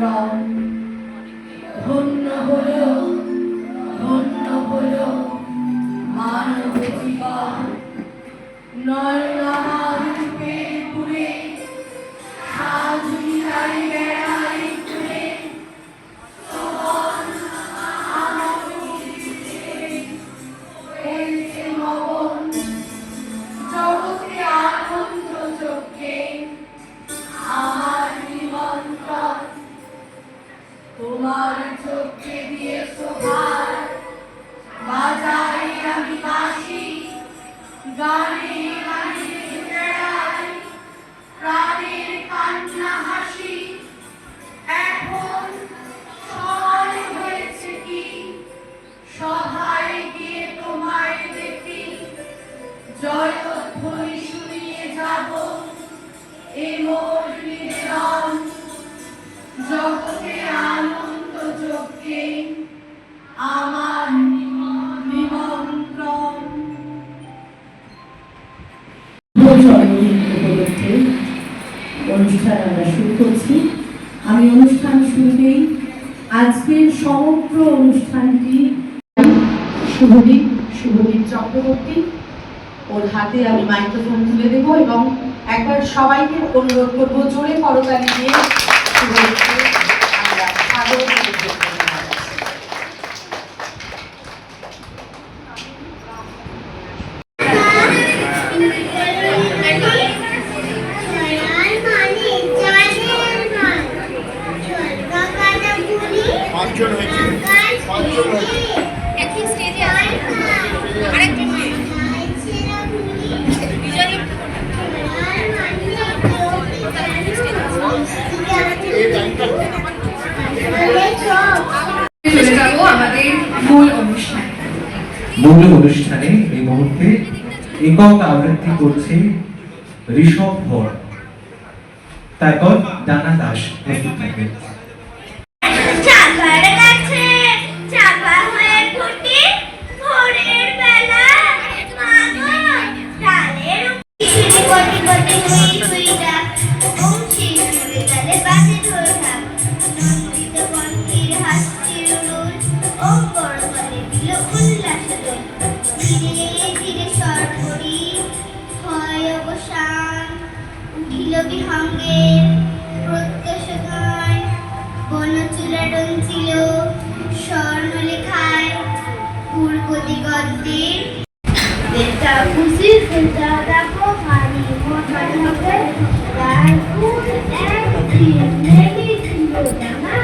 নিমন্ত্রণ। ধন্য হলো মানব জীবন। নয়নারূপে পুরে সাজুতাই বেড়াই তুলে মগন জগতে আনন্দ চোখে আমার নিমন্ত্রণ। তোমার চোখে দিয়েছ ভার, বাজাই আমি বাঁশি, গানে গানে বেড়াই প্রাণের কান্না হাসি। এখন সময় হয়েছে কি সভায় গিয়ে তোমায় দেখি, জয়ধ্বনি শুনিয়ে যাব এ মোর নিবেদন। জগতে আনন্দ যজ্ঞে আমার নিমন্ত্রণ। জন্মদিন উপলক্ষে অনুষ্ঠান আমরা শুরু করছি। আমি অনুষ্ঠান শুরুতেই আজকের সমগ্র অনুষ্ঠানটি শুভদীপ চক্রবর্তী ওর হাতে আমি মাইক্রোফোন তুলে দেব এবং একবার সবাইকে অনুরোধ করবো জোরে করতালি দিয়ে শুভদীপকে আমরা স্বাগত জানাচ্ছি। মূল অনুষ্ঠানে এই মুহূর্তে একক আবৃত্তি করছে ঋষভ ভর, তারপর ডানা দাস প্রস্তুত থাকবে। বিহঙ্গের প্রত্যশগান বনচূড়া ডঞ্চিল স্বর্ণলেখায় পূর্ব দিগন্তের এটা খুশি সেটা দেখো ভারী মনে হবে তার ফুল একদিন নেলি ছিল জানা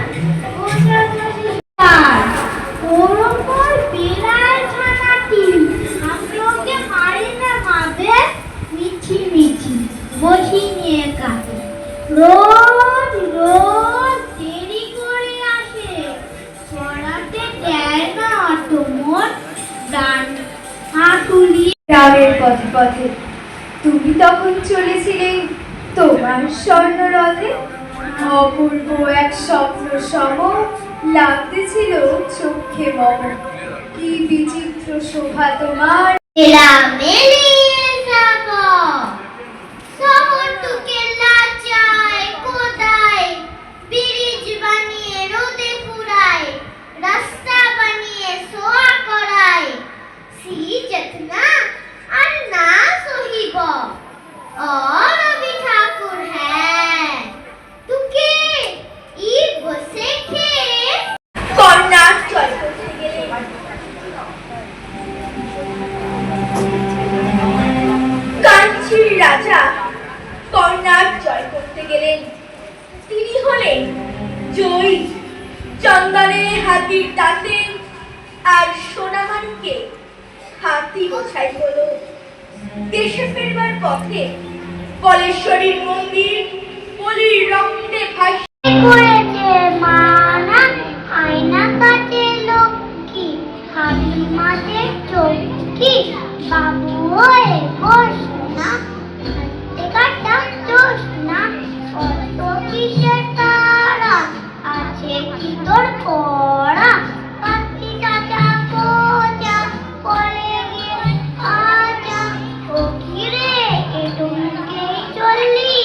ওটা আর ওরকম বিড়াল ছানাটি আমরাকে মারি না মাবে মিছি মিছি বসি নিয়ে কাটে রোজ দেরি করে আসে পড়াতে দেয় না অত মন গান হাঁটুলি গ্রামের পথে পথে তুমি তখন চলেছিলে তোমার স্বর্ণরথে। অপূর্ব এক স্বপ্ন সম লাগতেছিল চোখে মম। কি বিচিত্র শোভা তোমার। মেলিয়ে যাব শহরটুকে লাচায় কোদায় ব্রিজ বানিয়ে রোদে পুরায় রাস্তা বানিয়ে সোয়া করায় সি যত্না আর না সহিব और रवि ठाकुर है तुके ई बसे खे কন্যার জয় করতে গেলে কাঞ্চির রাজা কন্যার জয় করতে গেলেন। তিনি হলেন জয়ী। চন্দনে হাতির দাঁতে আর সোনামানিকে হাতি বোঝাই হলো। দেশে ফেরবার পথে কলেশ্বরীর মন্দির পলির রক্তে ভাসিয়ে করেছে মানা আয়না কাটে লক্ষ্মী হাবি মাঠে চৌকি বাবু ওয়ে বস না হাতে কাটা চোষ না কত কিসের তারা আছে কি তোর পড়া কাকি চাচা কোচা পরে গিয়ে আজা ও কিরে এটুকে চললি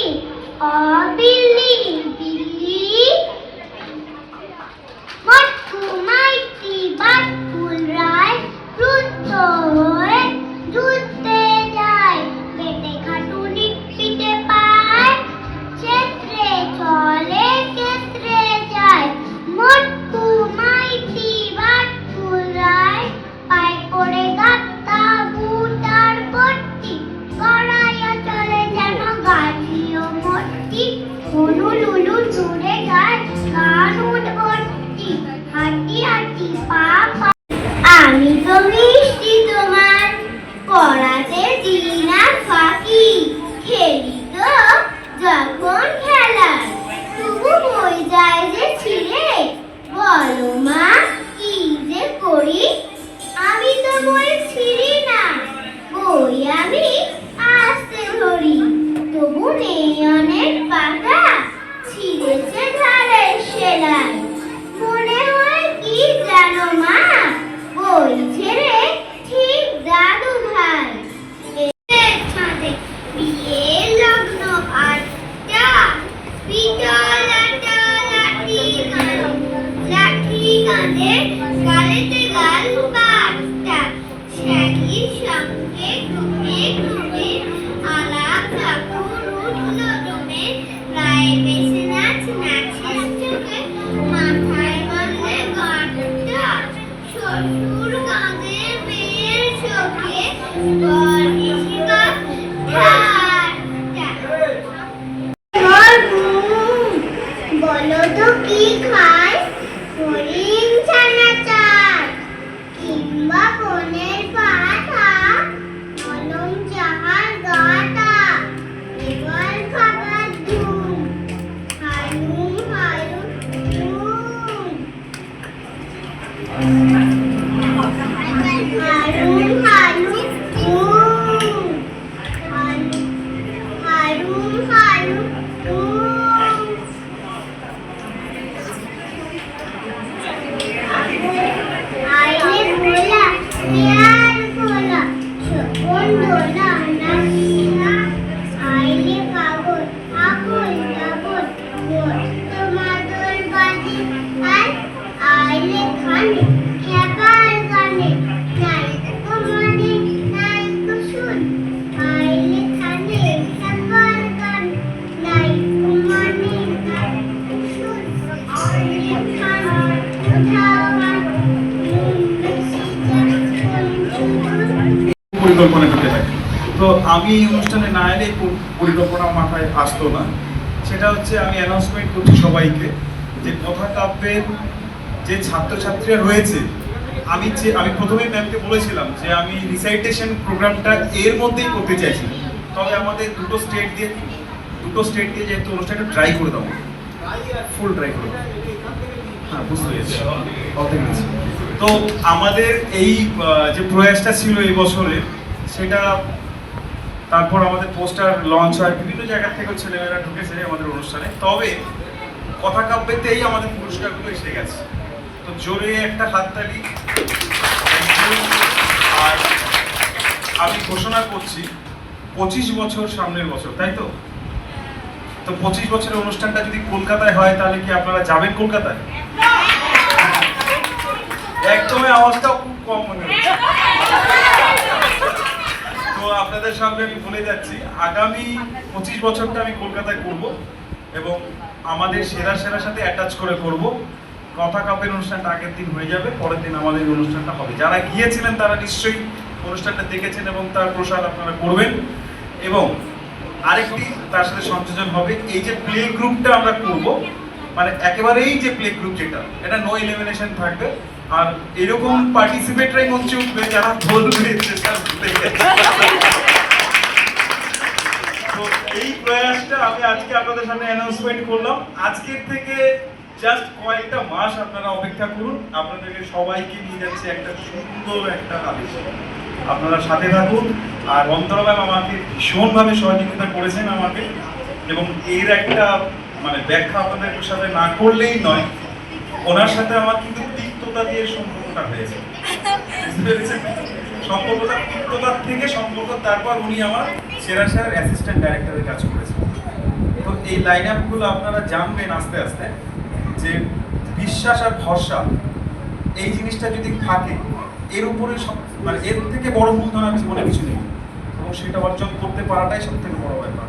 কাঁদে গালেতে গাল কাটটা শ্যালির সঙ্গে ঘুমে ঘুমে আলাপ ঠাকুর উঠল দমে গায়ে বেশি নাচ নাচের চোখে মাথায় বাঁধে গাঁটটা শ্বশুর কাঁদে মেয়ের চোখে বলিসিকা ঠাট্টা বলো তো কি খায় হরিণ ছানা চার কিংবা বনের পাঠা মলম যাহার গাটা এবার খাবার ধুম হালুম হালুম ধুম হালুম হালুম ধুম হালুম হালুম ধুম আইলে ভোলা প্যার ভোলা শোভন দোলা নাচিয়া আইলে পাগল আগুন আগুন মস্ত মাদল বাজে আর আইলে খানে খেপার গানে নাই মানে নাই কুসুন আইলে খানে খেপার গান নাই মানে নাই কুসুন আইলে খানে পরিকল্পনা করতে থাকে। তো আমি এই অনুষ্ঠানে না এলে এই পরিকল্পনা মাথায় আসতো না। সেটা হচ্ছে আমি অ্যানাউন্সমেন্ট করছি সবাইকে যে কথা কাব্যের যে ছাত্রছাত্রীরা রয়েছে, আমি প্রথমেই ম্যামকে বলেছিলাম যে আমি রিসাইটেশন প্রোগ্রামটা এর মধ্যেই করতে চাইছি, তবে আমাদের দুটো স্টেট দিয়ে যেহেতু অনুষ্ঠানটা ট্রাই করে দেবো, ফুল ট্রাই করে দেবো। হ্যাঁ, বুঝতে পেরেছি, কথা বলেছি। তো আমাদের এই যে প্রয়াসটা ছিল এই বছরে, সেটা তারপর আমাদের পোস্টার লঞ্চ হয়, বিভিন্ন জায়গা থেকে ছেলেমেয়েরা ঢুকেছে আমাদের অনুষ্ঠানে। তবে কথা কাব্যেতেই আমাদের পুরস্কারগুলো এসে গেছে। তো জোরে একটা হাততালি। আর আমি ঘোষণা করছি 25 বছর সামনের বছর, তাই তো? তো 25 বছরের অনুষ্ঠানটা যদি কলকাতায় হয়, তাহলে কি আপনারা যাবেন কলকাতায়? একদমই আওয়াজটাও খুব কম মনে হচ্ছে। তো আপনাদের সামনে আমি বলে যাচ্ছি, আগামী 25 বছরটা আমি কলকাতায় করব এবং আমাদের সেরা সাথে অ্যাটাচ করে করব। কথা কাব্যের অনুষ্ঠানটা আগের দিন হয়ে যাবে, পরের দিন আমাদের অনুষ্ঠানটা হবে। যারা গিয়েছিলেন তারা নিশ্চয়ই অনুষ্ঠানটা দেখেছেন এবং তার প্রসার আপনারা করবেন। এবং আরেকটি তার সাথে সংযোজন হবে, এই যে প্লে গ্রুপটা আমরা করব, মানে একেবারেই যে প্লে গ্রুপ যেটা, এটা নো এলিমিনেশন থাকবে। আর এরকম পার্টিসিপেটরাই মঞ্চে উঠবে যারা বলবে তো এই প্রয়াসটা আমি আজকে আপনাদের সামনে অ্যানাউন্সমেন্ট করলাম। আজকের থেকে জাস্ট কয়েকটা মাস আপনারা অপেক্ষা করুন, আপনাদেরকে সবাইকে নিয়ে যাচ্ছে একটা সুন্দর একটা আদেশ। আপনারা সাথে থাকুন। আর অন্তরা ম্যাম আমাকে ভীষণভাবে সহযোগিতা করেছেন আমাকে, এবং এর একটা মানে ব্যাখ্যা আপনাদের সাথে না করলেই নয়, ওনার সাথে আমার কিন্তু তিক্ততা দিয়ে সম্পর্কটা হয়েছে, বুঝতে পেরেছেন? সম্পর্কটা তিক্ততার থেকে সম্পর্ক, তারপর উনি আমার সেরা অ্যাসিস্ট্যান্ট ডাইরেক্টরের কাজ করেছেন। তো এই লাইন আপগুলো আপনারা জানবেন আস্তে আস্তে, যে বিশ্বাস আর ভরসা এই জিনিসটা যদি থাকে, এর উপরে মানে এর থেকে বড় মূলধন আর জীবনে কিছু নেই, এবং সেটা অর্জন করতে পারাটাই সব থেকে বড় ব্যাপার।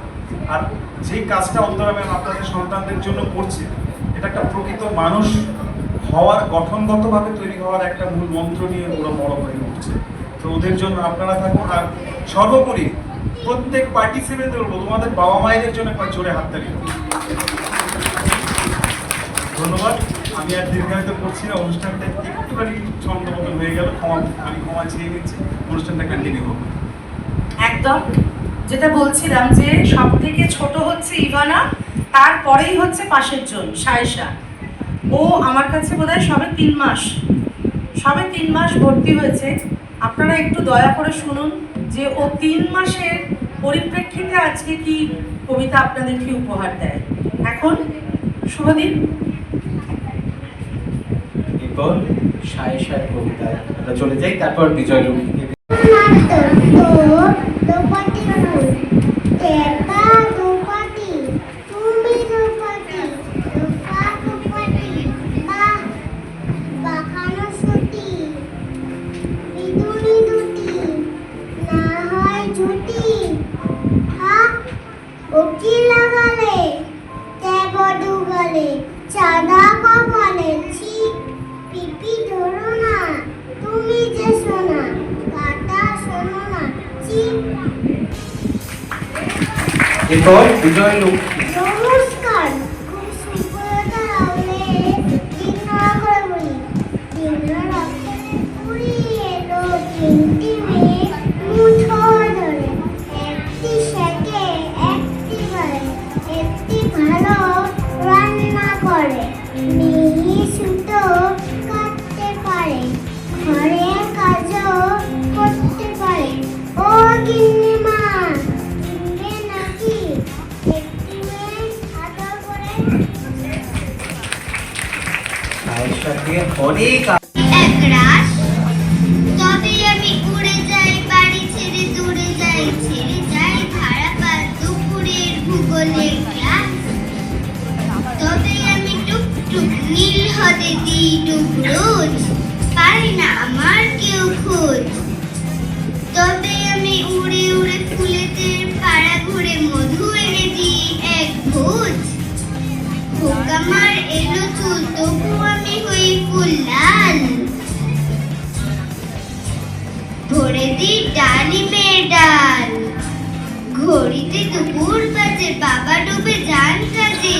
আর যে কাজটা অন্তরা ম্যাম আপনাদের সন্তানদের জন্য করছে, এটা একটা প্রকৃত মানুষ হওয়ার, গঠনগতভাবে তৈরি হওয়ার একটা মূল মন্ত্র নিয়ে ওরা বড় হয়ে উঠছে। তো ওদের জন্য আপনারা থাকুন। আর সর্বোপরি প্রত্যেক পার্টিসিপেন্টদের বলবো, তোমাদের বাবা মায়েদের জন্য একবার জোরে হাততালি। ধন্যবাদ। আমি আর দীর্ঘায়িত করছি না, অনুষ্ঠানটা একটুখানি ছন্দপতন হয়ে গেল, আমি ক্ষমা চেয়ে নিচ্ছি। অনুষ্ঠানটা কন্টিনিউ হোক। একদম যেটা বলছিলাম, যে সব থেকে ছোট হচ্ছে ইভানা, তারপরেই হচ্ছে পাশের জন সায়েশা। ও আমার কাছে বোধহয় সবে 3 মাস ভর্তি হয়েছে। আপনারা একটু দয়া করে শুনুন যে ও 3 মাসের পরিপ্রেক্ষিতে আজকে কি কবিতা আপনাদেরকে উপহার দেয়। এখন শুভদিন। এরপর সায়েশার কবিতায় আমরা চলে যাই, তারপর বিজয় লক্ষ্মীকে এরপর বিজয় লক্ষ্মী। নমস্কার, খুব সুপ্রভাত হলে দিন নগর বলি। দিন রাতে পুরিয়ে এলো তিনটি মেয়ে মুঠো ধরে। একটি শেখে, একটি করে, একটি ভালো রান্না করে। মেয়ে সুতো কাটতে পারে, ঘরের কাজও করতে পারে। ও গিন্নিমা, কিনবে নাকি একটি মেয়ে আদর করে? সায়েশা দিয়ে অনেক একরাশ তবে আমি উড়ে যাই বাড়ি ছেড়ে, দূরে যাই, ছেড়ে যাই ধারাপাত দুপুরের ভূগোলের ক্লাস। তবে আমি টুকটুক নীল হতে দিই ডুব রোজ, পারি না আমার কেউ খোঁজ। তবে আমি উড়ে উড়ে ফুলেদের পাড়া ঘুরে মধু এনে দিই এক ভোজ। হোক আমার এলো চুল তবু আমি হই ফুল লাল, ভরে দিই ডালিমে ডাল। ঘড়িতে দুপুর বাজে, বাবা ডুবে যান কাজে,